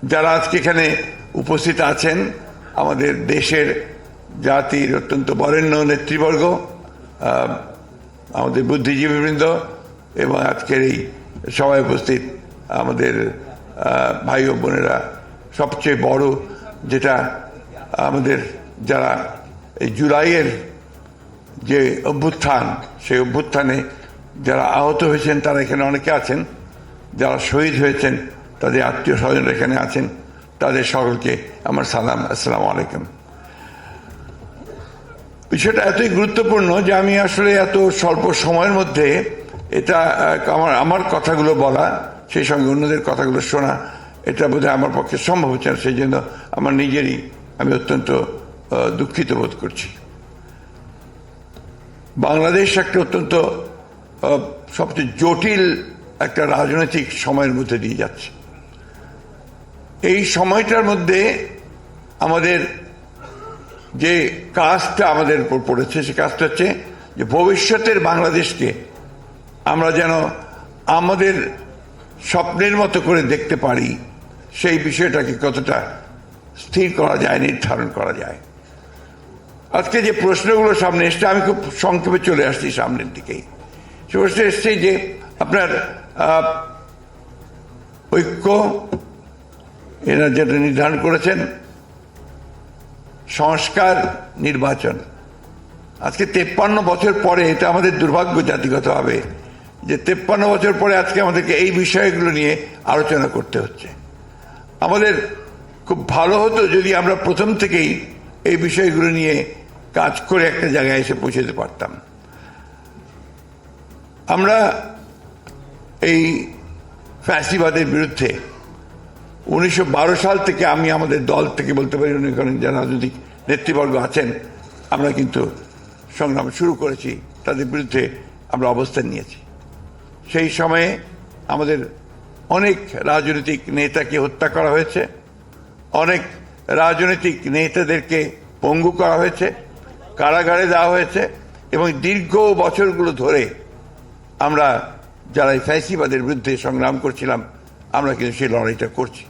যারা আজকে এখানে উপস্থিত আছেন, আমাদের দেশের জাতির অত্যন্ত বরেণ্য নেতৃবর্গ, আমাদের বুদ্ধিজীবীবৃন্দ এবং আজকের এই সভায় উপস্থিত আমাদের ভাই ও বোনেরা, সবচেয়ে বড় যেটা আমাদের যারা এই জুলাইয়ের যে অভ্যুত্থান, সেই অভ্যুত্থানে যারা আহত হয়েছেন তারা এখানে অনেকে আছেন, যারা শহীদ হয়েছেন তাদের আত্মীয় স্বজনরা এখানে আছেন, তাদের সকলকে আমার সালাম, আসসালামু আলাইকুম। বিষয়টা এতই গুরুত্বপূর্ণ যে আমি আসলে এত স্বল্প সময়ের মধ্যে এটা আমার কথাগুলো বলা, সেই সঙ্গে অন্যদের কথাগুলো শোনা, এটা বোধহয় আমার পক্ষে সম্ভব হচ্ছে না। সেই জন্য আমার নিজেরই আমি অত্যন্ত দুঃখিত বোধ করছি। বাংলাদেশ একটা অত্যন্ত সবচেয়ে জটিল একটা রাজনৈতিক সময়ের মধ্যে দিয়ে যাচ্ছে। এই সময়টার মধ্যে আমাদের যে কাজটা আমাদের উপর পড়েছে, সে কাজটা হচ্ছে যে ভবিষ্যতের বাংলাদেশকে আমরা যেন আমাদের স্বপ্নের মতো করে দেখতে পারি, সেই বিষয়টাকে কতটা স্থির করা যায়, নির্ধারণ করা যায়। আজকে যে প্রশ্নগুলো সামনে এসছে, আমি খুব সংক্ষেপে চলে আসছি সামনের দিকেই। সে প্রশ্ন এসছে যে আপনার ঐক্য, এরা যেটা নির্ধারণ করেছেন সংস্কার, নির্বাচন। আজকে 53 বছর পরে, এটা আমাদের দুর্ভাগ্য জাতিগতভাবে যে 53 বছর পরে আজকে আমাদেরকে এই বিষয়গুলো নিয়ে আলোচনা করতে হচ্ছে। আমাদের খুব ভালো হতো যদি আমরা প্রথম থেকেই এই বিষয়গুলো নিয়ে কাজ করে একটা জায়গায় এসে পৌঁছতে পারতাম। আমরা এই ফ্যাসিবাদের বিরুদ্ধে 1912 সাল থেকে আমি আমাদের দল থেকে বলতে পারি, অনেক যারা রাজনৈতিক নেতৃবর্গ আছেন, আমরা কিন্তু সংগ্রাম শুরু করেছি, তাদের বিরুদ্ধে আমরা অবস্থান নিয়েছি। সেই সময়ে আমাদের অনেক রাজনৈতিক নেতাকে হত্যা করা হয়েছে, অনেক রাজনৈতিক নেতাদেরকে পঙ্গু করা হয়েছে, কারাগারে দেওয়া হয়েছে, এবং দীর্ঘ বছরগুলো ধরে আমরা যারা ফ্যাসিবাদের বিরুদ্ধে সংগ্রাম করছিলাম, আমরা কিন্তু সেই লড়াইটা করছি।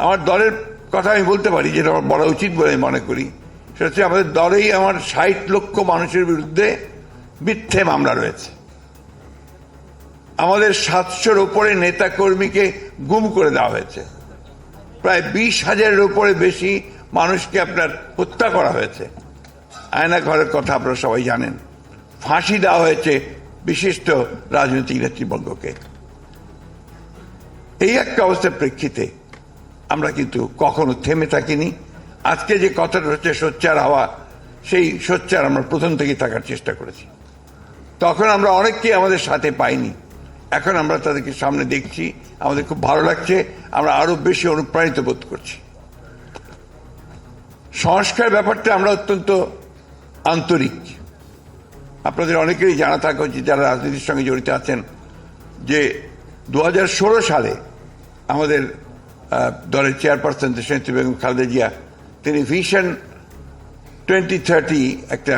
আমার দলের কথা আমি বলতে পারি, যেটা আমার বলা উচিত বলে আমি মনে করি, সেটা হচ্ছে আমাদের দলেই আমার 60 লক্ষ মানুষের বিরুদ্ধে মিথ্যে মামলা রয়েছে। আমাদের 700-র উপরে নেতা কর্মীকে গুম করে দেওয়া হয়েছে, প্রায় 20,000-এর উপরে বেশি মানুষকে আপনার হত্যা করা হয়েছে। আয়না ঘরের কথা আপনারা সবাই জানেন। ফাঁসি দেওয়া হয়েছে বিশিষ্ট রাজনৈতিক নেতৃবর্গকে। এই একটা অবস্থার প্রেক্ষিতে আমরা কিন্তু কখনো থেমে থাকিনি। আজকে যে কথাটা হচ্ছে সোচ্চার হওয়া, সেই সোচ্চার আমরা প্রথম থেকেই থাকার চেষ্টা করেছি। তখন আমরা অনেককে আমাদের সাথে পাইনি, এখন আমরা তাদেরকে সামনে দেখছি, আমাদের খুব ভালো লাগছে, আমরা আরো বেশি অনুপ্রাণিত বোধ করছি। সংস্কার ব্যাপারটা আমরা অত্যন্ত আন্তরিক। আপনাদের অনেকেরই জানা থাকা উচিত যারা রাজনীতির সঙ্গে জড়িত আছেন যে 2016 সালে আমাদের দলের চেয়ারপারসন দেশনেত্রী বেগম খালেদা জিয়া, তিনি ভিশন 2030 একটা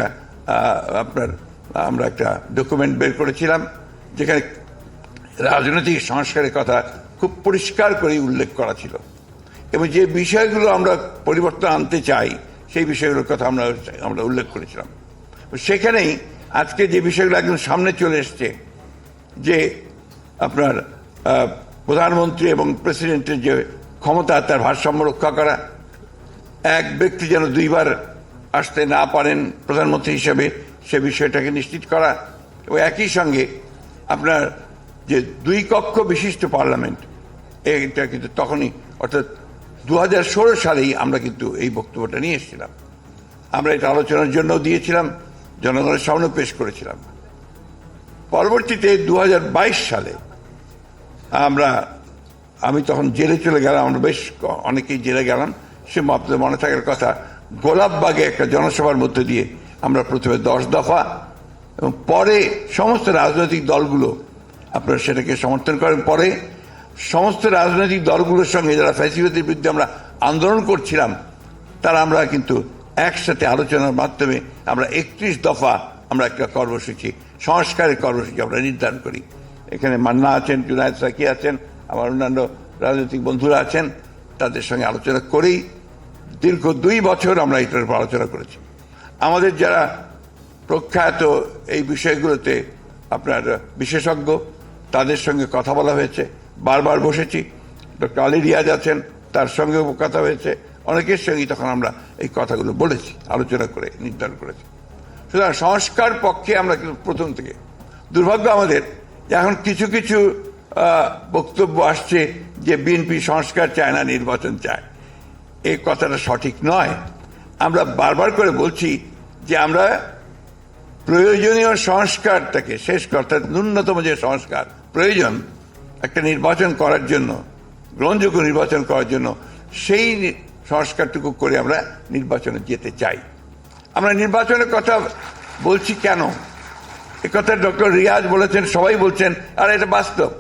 আমরা একটা ডকুমেন্ট বের করেছিলাম, যেখানে রাজনৈতিক সংস্কারের কথা খুব পরিষ্কার করে উল্লেখ করা ছিল, এবং যে বিষয়গুলো আমরা পরিবর্তন আনতে চাই সেই বিষয়গুলোর কথা আমরা উল্লেখ করেছিলাম। সেখানেই আজকে যে বিষয়গুলো একদম সামনে চলে এসছে, যে আপনার প্রধানমন্ত্রী এবং প্রেসিডেন্টের যে ক্ষমতা, তার ভারসাম্য রক্ষা করা, এক ব্যক্তি যেন দুইবার আসতে না পারেন প্রধানমন্ত্রী হিসেবে, সে বিষয়টাকে নিশ্চিত করা, এবং একই সঙ্গে আপনার যে 2 কক্ষ বিশিষ্ট পার্লামেন্ট, এটা কিন্তু তখনই, অর্থাৎ 2016 সালেই আমরা কিন্তু এই বক্তব্যটা নিয়ে এসেছিলাম। আমরা এটা আলোচনার জন্য দিয়েছিলাম, জনগণের সামনে পেশ করেছিলাম। পরবর্তীতে 2022 সালে আমি তখন জেলে চলে গেলাম, আমরা বেশ অনেকেই জেলে গেলাম। সে আপনাদের মনে থাকার কথা, গোলাপবাগে একটা জনসভার মধ্যে দিয়ে আমরা প্রথমে 10 দফা, এবং পরে সমস্ত রাজনৈতিক দলগুলো আপনারা সেটাকে সমর্থন করেন। পরে সমস্ত রাজনৈতিক দলগুলোর সঙ্গে যারা ফ্যাসিবাদের বিরুদ্ধে আমরা আন্দোলন করছিলাম, তারা আমরা কিন্তু একসাথে আলোচনার মাধ্যমে আমরা 31 দফা আমরা একটা কর্মসূচি, সংস্কারের কর্মসূচি আমরা নির্ধারণ করি। এখানে মান্না আছেন, জুনায়েদ সাকি আছেন, আমার অন্যান্য রাজনৈতিক বন্ধুরা আছেন, তাদের সঙ্গে আলোচনা করেই দীর্ঘ 2 বছর আমরা এটার উপর আলোচনা করেছি। আমাদের যারা প্রখ্যাত এই বিষয়গুলোতে আপনার বিশেষজ্ঞ, তাদের সঙ্গে কথা বলা হয়েছে, বারবার বসেছি। ডক্টর আলী রিয়াজ আছেন, তার সঙ্গেও কথা হয়েছে, অনেকের সঙ্গেই তখন আমরা এই কথাগুলো বলেছি, আলোচনা করে নির্ধারণ করেছি। সুতরাং সংস্কার পক্ষে আমরা কিন্তু প্রথম থেকে। দুর্ভাগ্য আমাদের এখন কিছু কিছু বক্তব্য আসছে যে বিএনপি সংস্কার চায় না, নির্বাচন চায়। এই কথাটা সঠিক নয়। আমরা বারবার করে বলছি যে আমরা প্রয়োজনীয় সংস্কারটাকে শেষ করতে, ন্যূনতম যে সংস্কার প্রয়োজন একটা নির্বাচন করার জন্য, গ্রহণযোগ্য নির্বাচন করার জন্য, সেই সংস্কারটুকু করে আমরা নির্বাচনে যেতে চাই। আমরা নির্বাচনের কথা বলছি কেন? এ কথা ডক্টর রিয়াজ বলেছেন, সবাই বলছেন, আর এটা বাস্তব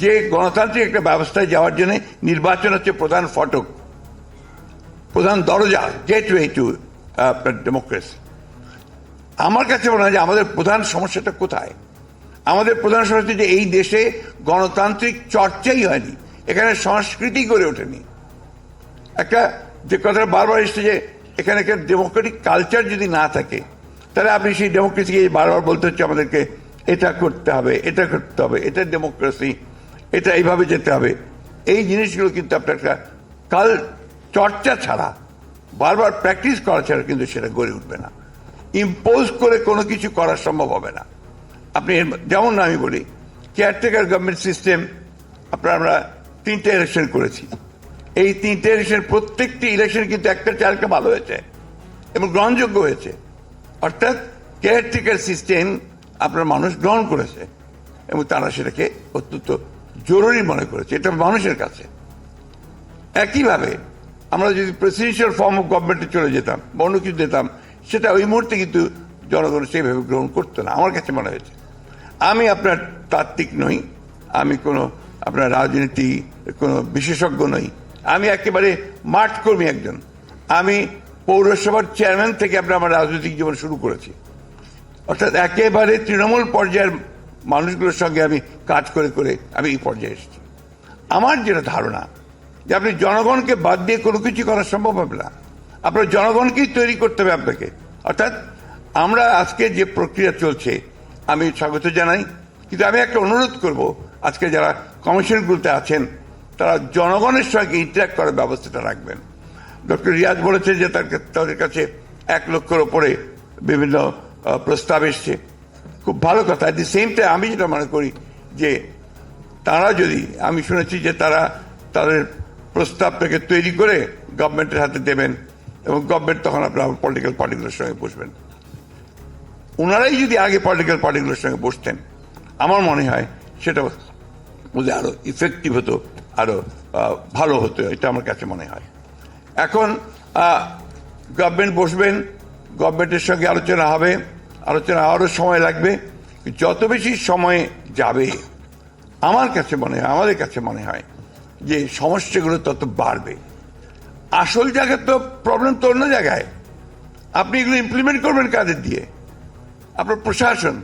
যে গণতান্ত্রিক একটা ব্যবস্থায় যাওয়ার জন্য নির্বাচন হচ্ছে প্রধান ফটক, প্রধান দরজা, গেটওয়ে টু ডেমোক্রেসি। আমার কাছে মনে হয় যে আমাদের প্রধান সমস্যাটা কোথায়? আমাদের প্রধান সমস্যা যে এই দেশে গণতান্ত্রিক চর্চাই হয়নি, এখানে সংস্কৃতি গড়ে ওঠেনি। একটা যে কথাটা বারবার এসছে যে এখানে একটা ডেমোক্রেটিক কালচার যদি না থাকে, তাহলে আপনি সেই ডেমোক্রেসিকে বারবার বলতে হচ্ছে আমাদেরকে এটা করতে হবে, এটা করতে হবে, এটা ডেমোক্রেসি, এটা এইভাবে যেতে হবে। এই জিনিসগুলো কিন্তু আপনার একটা কাল চর্চা ছাড়া, বারবার প্র্যাকটিস করা ছাড়া কিন্তু সেটা গড়ে উঠবে না। ইম্পোজ করে কোনো কিছু করা সম্ভব হবে না। আপনি যেমন আমি বলি, কেয়ারটেকার গভর্নমেন্ট সিস্টেম আপনার আমরা 3টে ইলেকশন করেছি। এই 3টে ইলেকশন, প্রত্যেকটি ইলেকশন কিন্তু একটা চালকে ভালো হয়েছে এবং গ্রহণযোগ্য হয়েছে। অর্থাৎ কেয়ারটেকার সিস্টেম আপনার মানুষ গ্রহণ করেছে এবং তারা সেটাকে অত্যন্ত জরুরি মনে করেছে, এটা মানুষের কাছে। একইভাবে আমরা যদি প্রেসিডেন্সিয়াল ফর্ম অফ গভর্নমেন্টে চলে যেতাম বা অন্য কিছু দিতাম, সেটা ওই মুহূর্তে কিন্তু জনগণ সেইভাবে গ্রহণ করতো না, আমার কাছে মনে হয়েছে। আমি আপনার তাত্ত্বিক নই, আমি কোনো আপনার রাজনীতি কোনো বিশেষজ্ঞ নই, আমি একেবারে মাঠ কর্মী একজন। আমি পৌরসভার চেয়ারম্যান থেকে আপনার আমার রাজনৈতিক জীবন শুরু করেছি। অর্থাৎ একেবারে তৃণমূল পর্যায়ের মানুষগুলোর সঙ্গে আমি কাজ করে করে আমি এই পর্যায়ে এসেছি। আমার যেটা ধারণা যে আপনি জনগণকে বাদ দিয়ে কোনো কিছু করা সম্ভব হবে না, আপনার জনগণকেই তৈরি করতে হবে আপনাকে। অর্থাৎ আমরা আজকে যে প্রক্রিয়া চলছে আমি স্বাগত জানাই, কিন্তু আমি একটা অনুরোধ করব, আজকে যারা কমিশনগুলোতে আছেন তারা জনগণের সঙ্গে ইন্টারাক্ট করার ব্যবস্থাটা রাখবেন। ডক্টর রিয়াজ বলেছে যে তাদের কাছে 1 লক্ষের ওপরে বিভিন্ন প্রস্তাব এসছে, খুব ভালো কথা। অ্যাট দি সেম টাইম আমি যেটা মনে করি যে তারা যদি, আমি শুনেছি যে তারা তাদের প্রস্তাবটাকে তৈরি করে গভর্নমেন্টের হাতে দেবেন এবং গভর্নমেন্ট তখন আপনার পলিটিক্যাল পার্টিগুলোর সঙ্গে বসবেন। ওনারাই যদি আগে পলিটিক্যাল পার্টিগুলোর সঙ্গে বসতেন, আমার মনে হয় সেটা বোধহয় আরো ইফেক্টিভ হতো, আরো ভালো হতো, এটা আমার কাছে মনে হয়। এখন গভর্নমেন্ট বসবেন, গভর্নমেন্টের সঙ্গে আলোচনা হবে, আলোচনা আরো সময় লাগবে। যত বেশি সময় যাবে আমার কাছে মনে হয়, আমাদের কাছে মনে হয় যে সমস্যাগুলো তত বাড়বে। আসল জায়গায় তো প্রবলেম তো অন্য জায়গায়। আপনি এগুলো ইমপ্লিমেন্ট করবেন কাদের দিয়ে? আপনার প্রশাসন,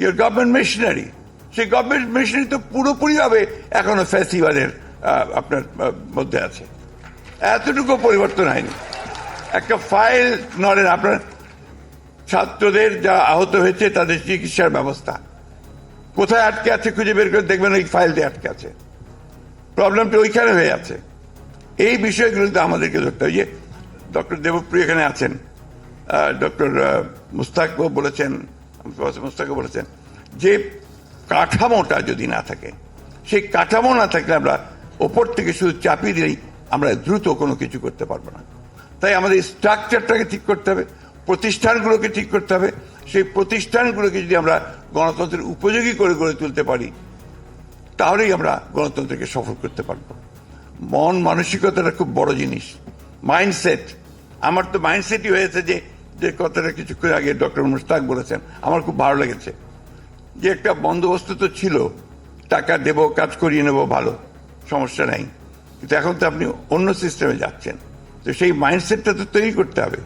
ইউর গভর্নমেন্ট মেশিনারি, সেই গভর্নমেন্ট মেশিনারি তো পুরোপুরিভাবে এখনো ফ্যাসিবাদের আপনার মধ্যে আছে, এতটুকু পরিবর্তন হয়নি। একটা ফাইল নড়েন, আপনার ছাত্রদের যা আহত হয়েছে তাদের চিকিৎসার ব্যবস্থা কোথায় আটকে আছে খুঁজে বের করে দেখবেন ওই ফাইল দিয়ে আটকে আছে, প্রবলেমটা ওইখানে হয়ে আছে। এই বিষয়গুলোতে আমাদেরকে ধরতে হয়। যে ডক্টর দেবপ্রিয় এখানে আছেন, ডক্টর মুস্তাকও বলেছেন যে কাঠামোটা যদি না থাকে, সেই কাঠামো না থাকলে আমরা ওপর থেকে শুধু চাপিয়ে দিলেই আমরা দ্রুত কোনো কিছু করতে পারবো না। তাই আমাদের স্ট্রাকচারটাকে ঠিক করতে হবে, প্রতিষ্ঠানগুলোকে ঠিক করতে হবে। সেই প্রতিষ্ঠানগুলোকে যদি আমরা গণতন্ত্রের উপযোগী করে গড়ে তুলতে পারি, তাহলেই আমরা গণতন্ত্রকে সফল করতে পারবো। মন মানসিকতাটা খুব বড় জিনিস, মাইন্ডসেট। আমার তো মাইন্ডসেটই হয়েছে যে কথাটা কিছুক্ষণ আগে ডক্টর মুস্তাক বলেছেন, আমার খুব ভালো লেগেছে যে একটা বন্দোবস্ত তো ছিল, টাকা দেব, কাজ করিয়ে নেব, ভালো, সমস্যা নাই। কিন্তু এখন তো আপনি অন্য সিস্টেমে যাচ্ছেন, তো সেই মাইন্ডসেটটা তো তৈরি করতে হবে।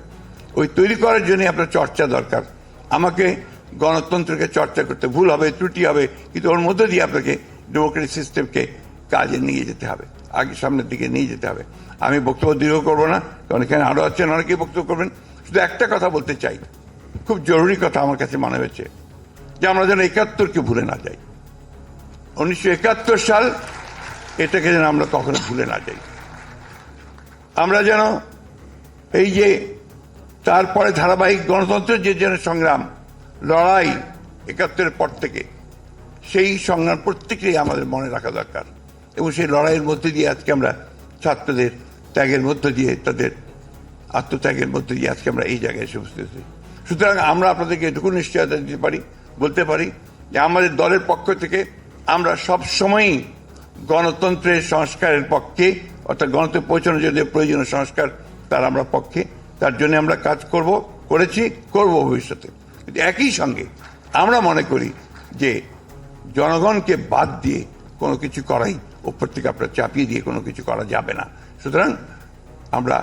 ওই তৈরি করার জন্য আপনার চর্চা দরকার। আমাকে গণতন্ত্রকে চর্চা করতে, ভুল হবে, ত্রুটি হবে, কিন্তু ওর মধ্যে দিয়ে আপনাকে ডেমোক্রেটিক সিস্টেমকে কাজে নিয়ে যেতে হবে। আগে সামনের দিকে নিয়ে যেতে হবে। আমি বক্তব্য দীর্ঘ করবো না, কারণ এখানে আরো আছেন অনেকেই বক্তব্য করবেন। শুধু একটা কথা বলতে চাই, খুব জরুরি কথা আমার কাছে মনে হয়েছে, যে আমরা যেন ৭১কে ভুলে না যাই। ১৯৭১ সাল, এটাকে যেন আমরা কখনো ভুলে না যাই। আমরা যেন এই যে তারপরে ধারাবাহিক গণতন্ত্রের যে যেন সংগ্রাম, লড়াই ৭১-এর পর থেকে, সেই সংগ্রাম প্রত্যেকেই আমাদের মনে রাখা দরকার। এবং সেই লড়াইয়ের মধ্যে দিয়ে আজকে আমরা ছাত্রদের ত্যাগের মধ্য দিয়ে, তাদের আত্মত্যাগের মধ্যে দিয়ে আজকে আমরা এই জায়গায় এসে উপস্থিত হই। সুতরাং আমরা আপনাদেরকে এটুকু নিশ্চয়তা দিতে পারি, বলতে পারি যে আমাদের দলের পক্ষ থেকে আমরা সব সময়ই গণতন্ত্রের সংস্কারের পক্ষে, অর্থাৎ গণতন্ত্রে পৌঁছানোর জন্য প্রয়োজনীয় সংস্কার তার আমরা পক্ষে, তার জন্য আমরা কাজ করেছি, করব ভবিষ্যতে। কিন্তু একই সঙ্গে আমরা মনে করি যে জনগণকে বাদ দিয়ে কোনো কিছু করাই, ওপর থেকে আপনার চাপিয়ে দিয়ে কোনো কিছু করা যাবে না। সুতরাং আমরা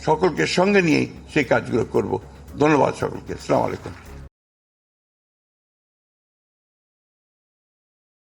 সকলকে সঙ্গে নিয়েই সেই কাজগুলো করব। ধন্যবাদ সকলকে। আসসালামু আলাইকুম।